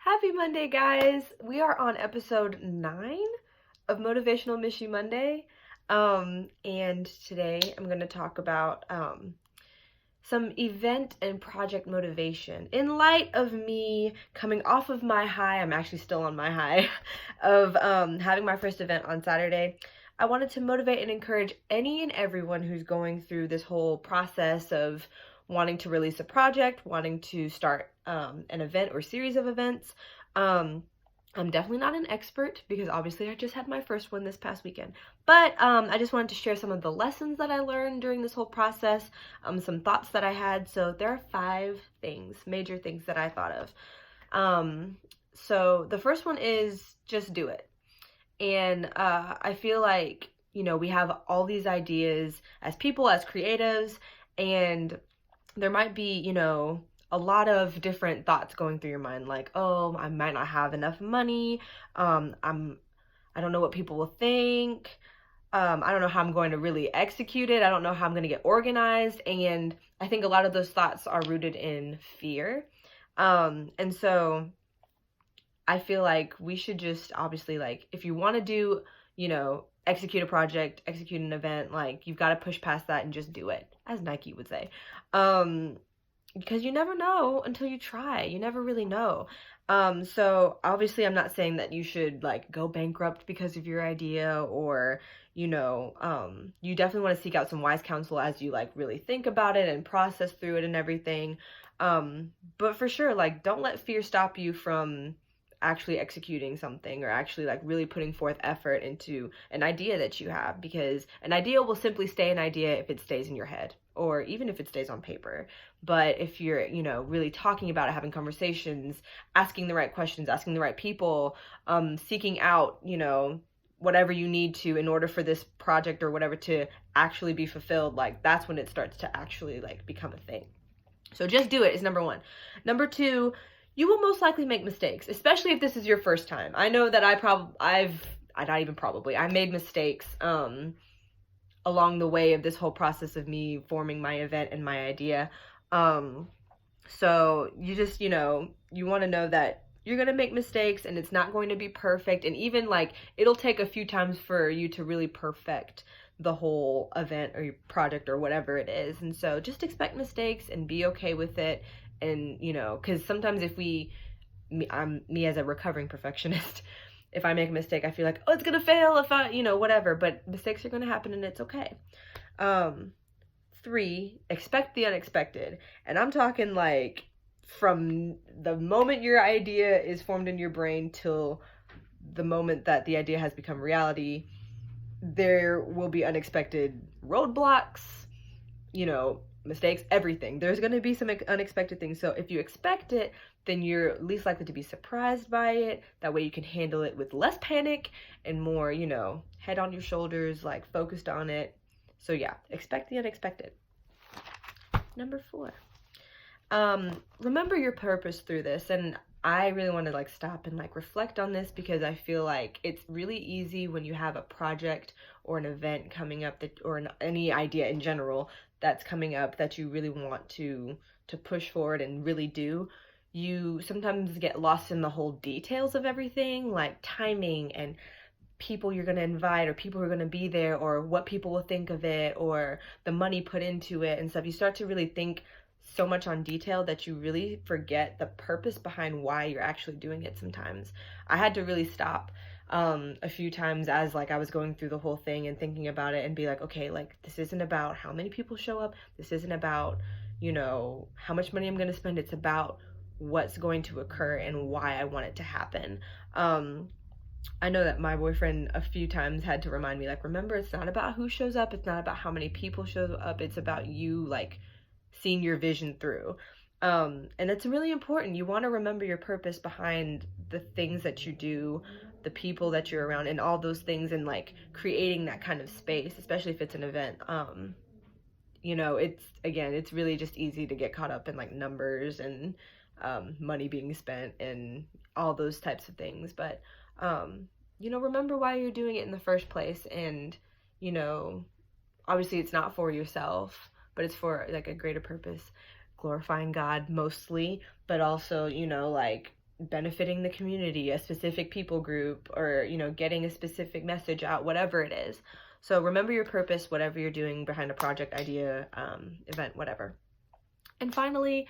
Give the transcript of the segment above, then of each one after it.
Happy Monday, guys. We are on episode 9 of Motivational Mishy Monday. And today I'm going to talk about some event and project motivation. In light of me coming off of my high, I'm actually still on my high, of having my first event on Saturday, I wanted to motivate and encourage any and everyone who's going through this whole process of wanting to release a project, wanting to start an event or series of events. I'm definitely not an expert because obviously I just had my first one this past weekend. But I just wanted to share some of the lessons that I learned during this whole process, some thoughts that I had. So there are 5 things, major things that I thought of. So the first one is just do it. And I feel like, we have all these ideas as people, as creatives, and there might be, a lot of different thoughts going through your mind, like, oh, I might not have enough money. I don't know what people will think. I don't know how I'm going to really execute it. I don't know how I'm going to get organized. And I think a lot of those thoughts are rooted in fear. And so I feel like we should just obviously, like, if you want to do, execute a project, execute an event, like, you've got to push past that and just do it, as Nike would say. Because you never know until you try. You never really know. So obviously I'm not saying that you should like go bankrupt because of your idea, or, you definitely want to seek out some wise counsel as you like really think about it and process through it and everything. But for sure, like, don't let fear stop you from actually executing something, or actually like really putting forth effort into an idea that you have, because an idea will simply stay an idea if it stays in your head, or even if it stays on paper. But if you're, really talking about it, having conversations, asking the right questions, asking the right people, seeking out, whatever you need to in order for this project or whatever to actually be fulfilled, like, that's when it starts to actually like become a thing. So just do it is number 1. Number 2, you will most likely make mistakes, especially if this is your first time. I know that I made mistakes along the way of this whole process of me forming my event and my idea. So you just, you want to know that you're going to make mistakes and it's not going to be perfect. And even like, it'll take a few times for you to really perfect the whole event or your project or whatever it is. And so just expect mistakes and be okay with it. And, because sometimes I'm me as a recovering perfectionist, if I make a mistake, I feel like, oh, it's going to fail if I, whatever, but mistakes are going to happen and it's okay. 3, expect the unexpected. And I'm talking like from the moment your idea is formed in your brain till the moment that the idea has become reality, there will be unexpected roadblocks, mistakes, everything. There's going to be some unexpected things. So if you expect it, then you're least likely to be surprised by it. That way you can handle it with less panic and more, head on your shoulders, like focused on it. So yeah, expect the unexpected. Number 4, remember your purpose through this. And I really want to like stop and like reflect on this, because I feel like it's really easy when you have a project or an event coming up, that, or any idea in general that's coming up that you really want to push forward and really do. You sometimes get lost in the whole details of everything, like timing and people you're going to invite, or people who are going to be there, or what people will think of it, or the money put into it and stuff. You start to really think so much on detail that you really forget the purpose behind why you're actually doing it sometimes. I had to really stop a few times as like I was going through the whole thing and thinking about it, and be like, okay, like, this isn't about how many people show up. This isn't about, how much money I'm going to spend. It's about what's going to occur and why I want it to happen. I know that my boyfriend a few times had to remind me, like, remember, it's not about who shows up. It's not about how many people show up. It's about you, like, seeing your vision through. And it's really important. You want to remember your purpose behind the things that you do, the people that you're around, and all those things, and like creating that kind of space, especially if it's an event. It's really just easy to get caught up in like numbers and money being spent and all those types of things. But remember why you're doing it in the first place. And, obviously it's not for yourself, but it's for like a greater purpose, glorifying God mostly, but also, like benefiting the community, a specific people group, or, you know, getting a specific message out, whatever it is. So remember your purpose, whatever you're doing behind a project, idea, event, whatever. And finally,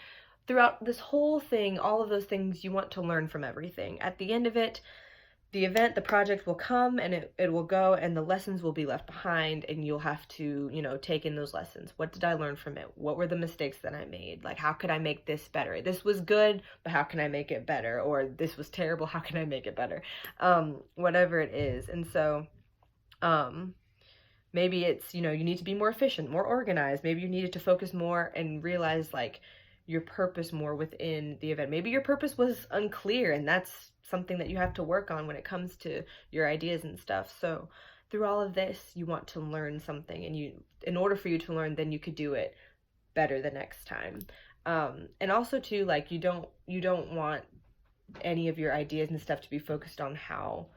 throughout this whole thing, all of those things, you want to learn from everything. At the end of it, the event, the project will come and it will go, and the lessons will be left behind, and you'll have to, you know, take in those lessons. What did I learn from it? What were the mistakes that I made? Like, how could I make this better? This was good, but how can I make it better? Or this was terrible, how can I make it better? Whatever it is. And so, maybe it's, you know, you need to be more efficient, more organized. Maybe you needed to focus more and realize, like, your purpose more within the event. Maybe your purpose was unclear, and that's something that you have to work on when it comes to your ideas and stuff. So through all of this, you want to learn something, and in order for you to learn, then you could do it better the next time. And also too, like, you don't want any of your ideas and stuff to be focused on how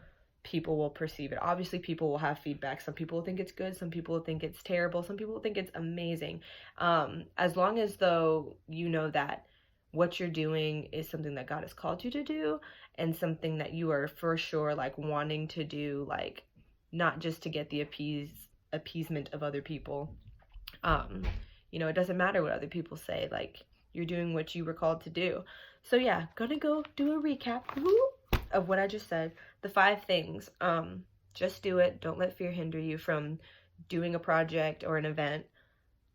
people will perceive it. Obviously, people will have feedback. Some people will think it's good, some people will think it's terrible, some people will think it's amazing. As long as though you know that what you're doing is something that God has called you to do, and something that you are for sure, like, wanting to do, like, not just to get the appeasement of other people. You know, it doesn't matter what other people say, like, you're doing what you were called to do. So yeah, gonna go do a recap of what I just said. The 5 things. Just do it. Don't let fear hinder you from doing a project or an event.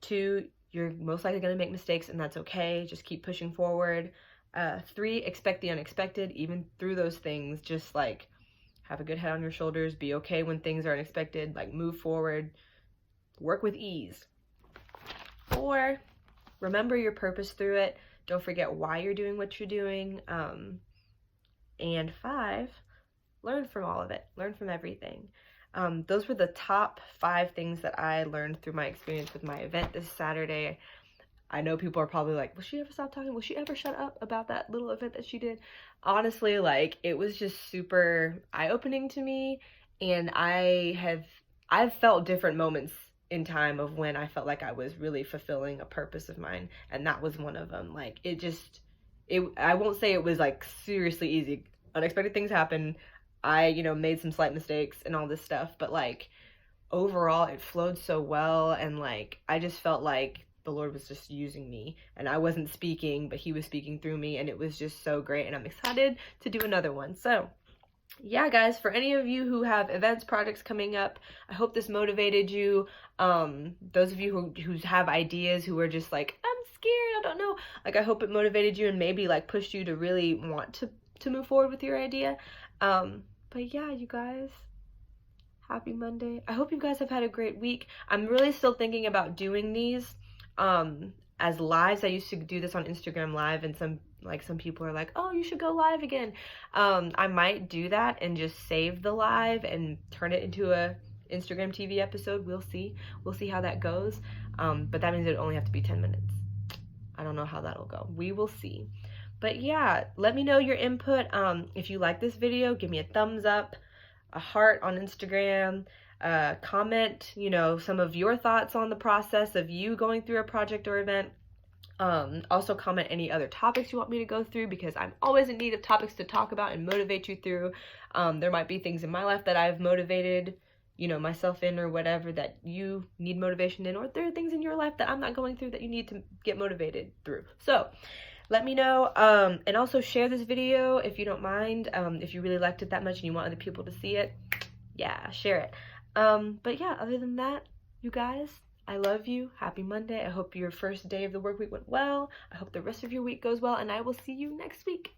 2, you're most likely going to make mistakes, and that's okay. Just keep pushing forward. 3, expect the unexpected. Even through those things, just, like, have a good head on your shoulders. Be okay when things are unexpected. Like, move forward. Work with ease. 4, remember your purpose through it. Don't forget why you're doing what you're doing. And 5, learn from all of it. Learn from everything. Those were the top 5 things that I learned through my experience with my event this Saturday. I know people are probably like, will she ever stop talking? Will she ever shut up about that little event that she did? Honestly, like, it was just super eye-opening to me, and I've felt different moments in time of when I felt like I was really fulfilling a purpose of mine, and that was one of them. Like, I won't say it was, like, seriously easy. Unexpected things happen. I, you know, made some slight mistakes and all this stuff, but, like, overall it flowed so well, and, like, I just felt like the Lord was just using me, and I wasn't speaking, but he was speaking through me, and it was just so great, and I'm excited to do another one. So yeah, guys, for any of you who have events, projects coming up, I hope this motivated you. Those of you who have ideas, who are just like, I'm scared, I don't know, like, I hope it motivated you and maybe, like, pushed you to really want to move forward with your idea. But yeah, you guys, happy Monday. I hope you guys have had a great week. I'm really still thinking about doing these as lives. I used to do this on Instagram Live, and some people are like, oh, you should go live again. I might do that and just save the live and turn it into a Instagram TV episode. We'll see how that goes. But that means it only have to be 10 minutes. I don't know how that'll go. We will see. But yeah, let me know your input. If you like this video, give me a thumbs up, a heart on Instagram, comment, you know, some of your thoughts on the process of you going through a project or event. Also comment any other topics you want me to go through, because I'm always in need of topics to talk about and motivate you through. There might be things in my life that I've motivated, you know, myself in, or whatever, that you need motivation in, or there are things in your life that I'm not going through that you need to get motivated through. So let me know, and also share this video if you don't mind. If you really liked it that much and you want other people to see it, yeah, share it. But yeah, other than that, you guys, I love you. Happy Monday. I hope your first day of the work week went well. I hope the rest of your week goes well, and I will see you next week.